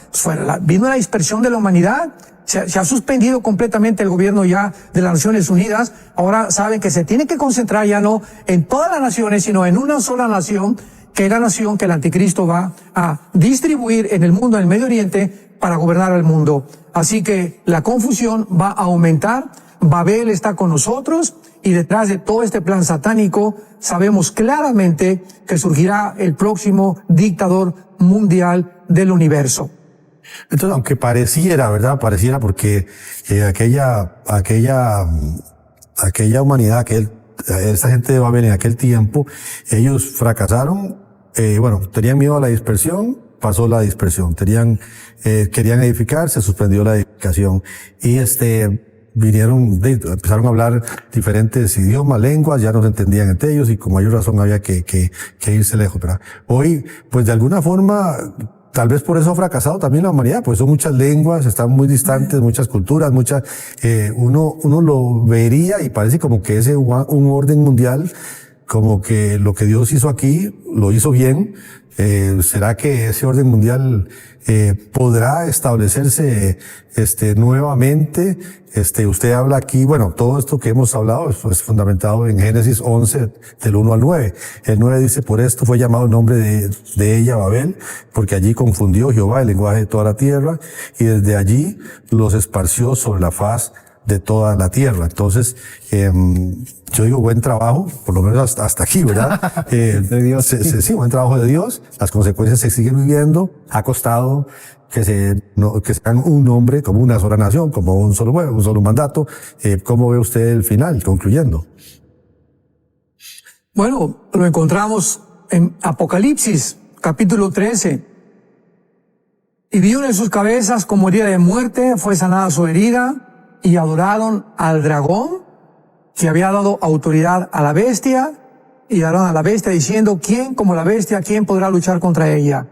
Speaker 1: Vino la dispersión de la humanidad. Se ha suspendido completamente el gobierno ya de las Naciones Unidas. Ahora saben que se tiene que concentrar ya no en todas las naciones, sino en una sola nación, que es la nación que el anticristo va a distribuir en el mundo, en el Medio Oriente, para gobernar al mundo. Así que la confusión va a aumentar. Babel está con nosotros, y detrás de todo este plan satánico sabemos claramente que surgirá el próximo dictador mundial del universo.
Speaker 2: Entonces, aunque pareciera, ¿verdad? Pareciera porque aquella humanidad, esa gente de Babel en aquel tiempo, ellos fracasaron, tenían miedo a la dispersión, pasó la dispersión, querían edificar, se suspendió la edificación, y empezaron a hablar diferentes idiomas, lenguas, ya no se entendían entre ellos y con mayor razón había que irse lejos, ¿verdad? Hoy, pues de alguna forma, tal vez por eso ha fracasado también la humanidad, pues son muchas lenguas, están muy distantes, muchas culturas, uno lo vería y parece como que ese un orden mundial, como que lo que Dios hizo aquí, lo hizo bien. ¿Será que ese orden mundial podrá establecerse nuevamente? Usted habla aquí, bueno, todo esto que hemos hablado es fundamentado en Génesis 11, del 1 al 9. El 9 dice, por esto fue llamado el nombre de ella Babel, porque allí confundió Jehová el lenguaje de toda la tierra, y desde allí los esparció sobre la faz de toda la tierra. Entonces, yo digo buen trabajo, por lo menos hasta aquí, ¿verdad?
Speaker 3: De Dios.
Speaker 2: Sí, buen trabajo de Dios. Las consecuencias se siguen viviendo. Ha costado que sean un hombre, como una sola nación, como un solo pueblo, un solo mandato. ¿Cómo ve usted el final, concluyendo?
Speaker 1: Bueno, lo encontramos en Apocalipsis, capítulo 13. Y vieron en sus cabezas como herida de muerte, fue sanada su herida, y adoraron al dragón, que había dado autoridad a la bestia, y adoraron a la bestia diciendo, ¿quién como la bestia, quién podrá luchar contra ella?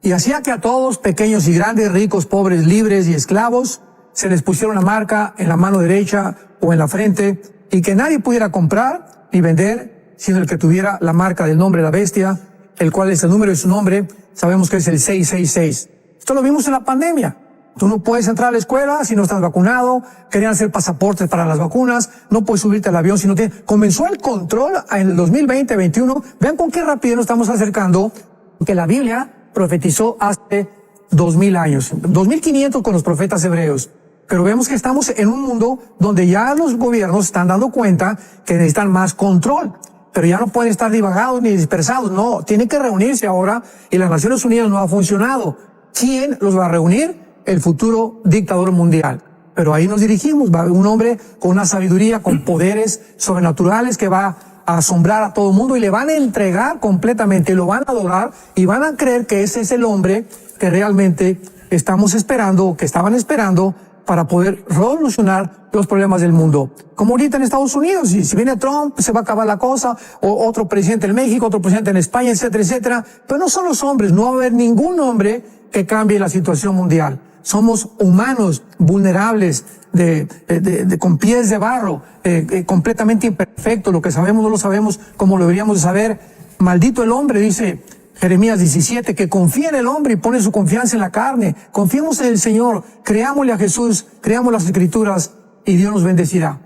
Speaker 1: Y hacía que a todos, pequeños y grandes, ricos, pobres, libres y esclavos, se les pusiera una marca en la mano derecha o en la frente, y que nadie pudiera comprar ni vender, sino el que tuviera la marca del nombre de la bestia, el cual es el número de su nombre, sabemos que es el 666. Esto lo vimos en la pandemia. Tú no puedes entrar a la escuela si no estás vacunado, querían hacer pasaportes para las vacunas, no puedes subirte al avión si no tienes... Comenzó el control en el 2020-21, vean con qué rapidez nos estamos acercando, que la Biblia profetizó hace 2000 años, 2500 con los profetas hebreos. Pero vemos que estamos en un mundo donde ya los gobiernos están dando cuenta que necesitan más control. Pero ya no pueden estar divagados ni dispersados, no, tienen que reunirse ahora y las Naciones Unidas no ha funcionado. ¿Quién los va a reunir? El futuro dictador mundial. Pero ahí nos dirigimos, va a haber un hombre con una sabiduría, con poderes sobrenaturales que va a asombrar a todo el mundo y le van a entregar completamente, lo van a adorar y van a creer que ese es el hombre que realmente estamos esperando, que estaban esperando para poder revolucionar los problemas del mundo. Como ahorita en Estados Unidos, si viene Trump, se va a acabar la cosa, o otro presidente en México, otro presidente en España, etcétera, etcétera. Pero no son los hombres, no va a haber ningún hombre que cambie la situación mundial. Somos humanos, vulnerables, con pies de barro, completamente imperfectos. Lo que sabemos no lo sabemos como lo deberíamos de saber. Maldito el hombre, dice Jeremías 17, que confía en el hombre y pone su confianza en la carne. Confiemos en el Señor, creámosle a Jesús, creamos las Escrituras y Dios nos bendecirá.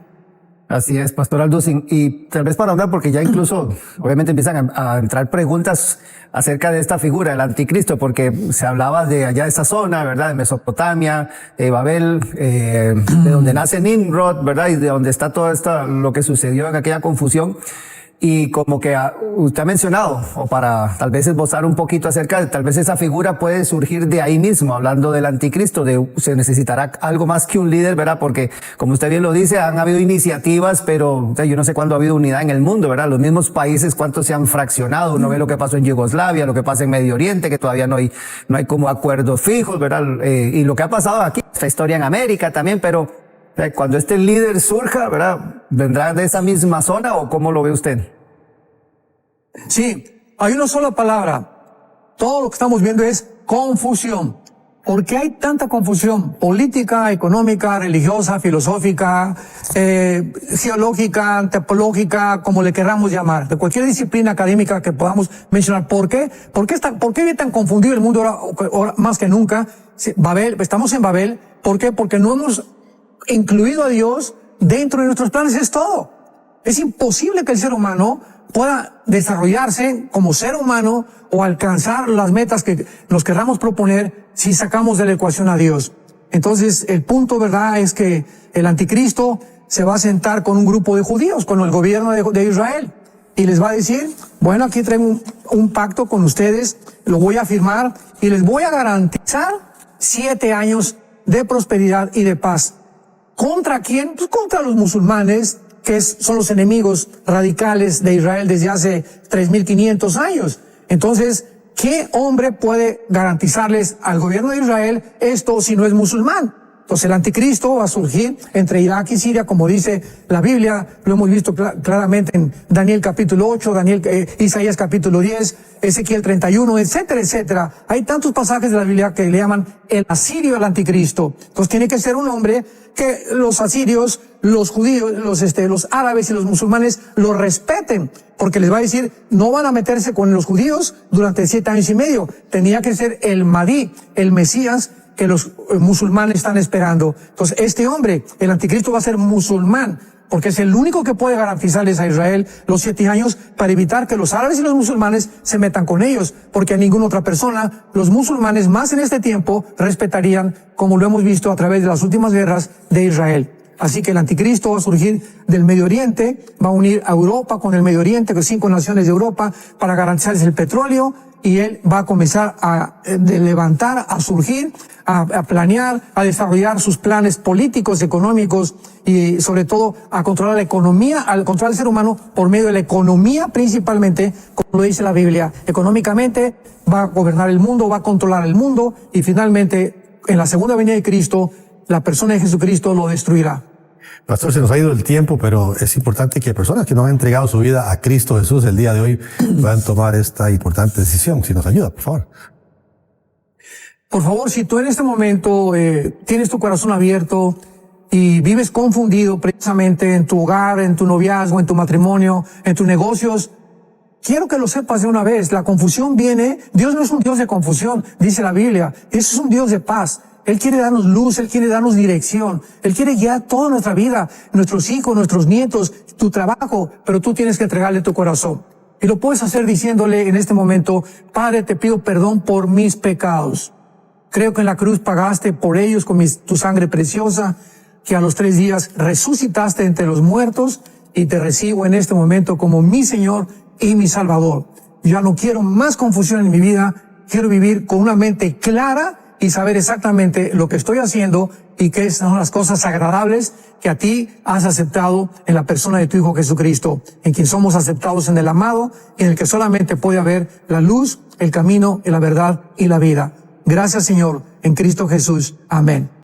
Speaker 3: Así es, Pastor Alducin. Y tal vez para hablar, porque ya incluso obviamente empiezan a entrar preguntas acerca de esta figura, el anticristo, porque se hablaba de allá de esa zona, ¿verdad? De Mesopotamia, Babel, de donde nace Nimrod, ¿verdad? Y de donde está todo lo que sucedió en aquella confusión. Y como que usted ha mencionado, o para tal vez esbozar un poquito acerca de, tal vez esa figura puede surgir de ahí mismo, hablando del anticristo, se necesitará algo más que un líder, ¿verdad? Porque, como usted bien lo dice, han habido iniciativas, pero yo no sé cuándo ha habido unidad en el mundo, ¿verdad? Los mismos países, cuántos se han fraccionado. Uno ve lo que pasó en Yugoslavia, lo que pasa en Medio Oriente, que todavía no hay como acuerdos fijos, ¿verdad? Y lo que ha pasado aquí, esta historia en América también, pero cuando este líder surja, ¿verdad? ¿Vendrá de esa misma zona o cómo lo ve usted?
Speaker 1: Sí, hay una sola palabra. Todo lo que estamos viendo es confusión. ¿Por qué hay tanta confusión? Política, económica, religiosa, filosófica, geológica, antropológica, como le queramos llamar, de cualquier disciplina académica que podamos mencionar. ¿Por qué? ¿Por qué viene tan confundido el mundo ahora más que nunca? Babel, estamos en Babel. ¿Por qué? Porque no hemos incluido a Dios dentro de nuestros planes, es todo. Es imposible que el ser humano pueda desarrollarse como ser humano o alcanzar las metas que nos queramos proponer si sacamos de la ecuación a Dios. Entonces, el punto, ¿verdad?, es que el anticristo se va a sentar con un grupo de judíos, con el gobierno de Israel, y les va a decir, bueno, aquí traigo un pacto con ustedes, lo voy a firmar y les voy a garantizar 7 años de prosperidad y de paz. ¿Contra quién? Pues contra los musulmanes, que son los enemigos radicales de Israel desde hace 3.500 años. Entonces, ¿qué hombre puede garantizarles al gobierno de Israel esto si no es musulmán? Entonces el anticristo va a surgir entre Irak y Siria, como dice la Biblia, lo hemos visto claramente en Daniel capítulo 8, Isaías capítulo 10, Ezequiel 31, etcétera, etcétera. Hay tantos pasajes de la Biblia que le llaman el asirio al anticristo. Entonces tiene que ser un hombre que los asirios, los judíos, los árabes y los musulmanes lo respeten, porque les va a decir, no van a meterse con los judíos durante 7 años y medio. Tenía que ser el Mahdi, el Mesías, que los musulmanes están esperando. Entonces, este hombre, el anticristo, va a ser musulmán, porque es el único que puede garantizarles a Israel los 7 años para evitar que los árabes y los musulmanes se metan con ellos, porque a ninguna otra persona, los musulmanes más en este tiempo, respetarían, como lo hemos visto a través de las últimas guerras de Israel. Así que el anticristo va a surgir del Medio Oriente, va a unir a Europa con el Medio Oriente, con 5 naciones de Europa, para garantizarles el petróleo, y él va a comenzar a levantar, a surgir, a planear, a desarrollar sus planes políticos, económicos y sobre todo a controlar la economía, al controlar el ser humano por medio de la economía principalmente, como lo dice la Biblia. Económicamente va a gobernar el mundo, va a controlar el mundo y finalmente en la segunda venida de Cristo, la persona de Jesucristo lo destruirá.
Speaker 2: Pastor, se nos ha ido el tiempo, pero es importante que personas que no han entregado su vida a Cristo Jesús el día de hoy puedan tomar esta importante decisión. Si nos ayuda, por favor.
Speaker 1: Por favor, si tú en este momento tienes tu corazón abierto y vives confundido precisamente en tu hogar, en tu noviazgo, en tu matrimonio, en tus negocios, quiero que lo sepas de una vez. La confusión viene, Dios no es un Dios de confusión, dice la Biblia. Dios es un Dios de paz. Él quiere darnos luz, Él quiere darnos dirección, Él quiere guiar toda nuestra vida, nuestros hijos, nuestros nietos, tu trabajo, pero tú tienes que entregarle tu corazón. Y lo puedes hacer diciéndole en este momento, Padre, te pido perdón por mis pecados. Creo que en la cruz pagaste por ellos con tu sangre preciosa, que a los 3 días resucitaste entre los muertos y te recibo en este momento como mi Señor y mi Salvador. Ya no quiero más confusión en mi vida, quiero vivir con una mente clara y saber exactamente lo que estoy haciendo y qué son las cosas agradables que a ti has aceptado en la persona de tu Hijo Jesucristo, en quien somos aceptados en el amado, en el que solamente puede haber la luz, el camino, la verdad y la vida. Gracias, Señor, en Cristo Jesús. Amén.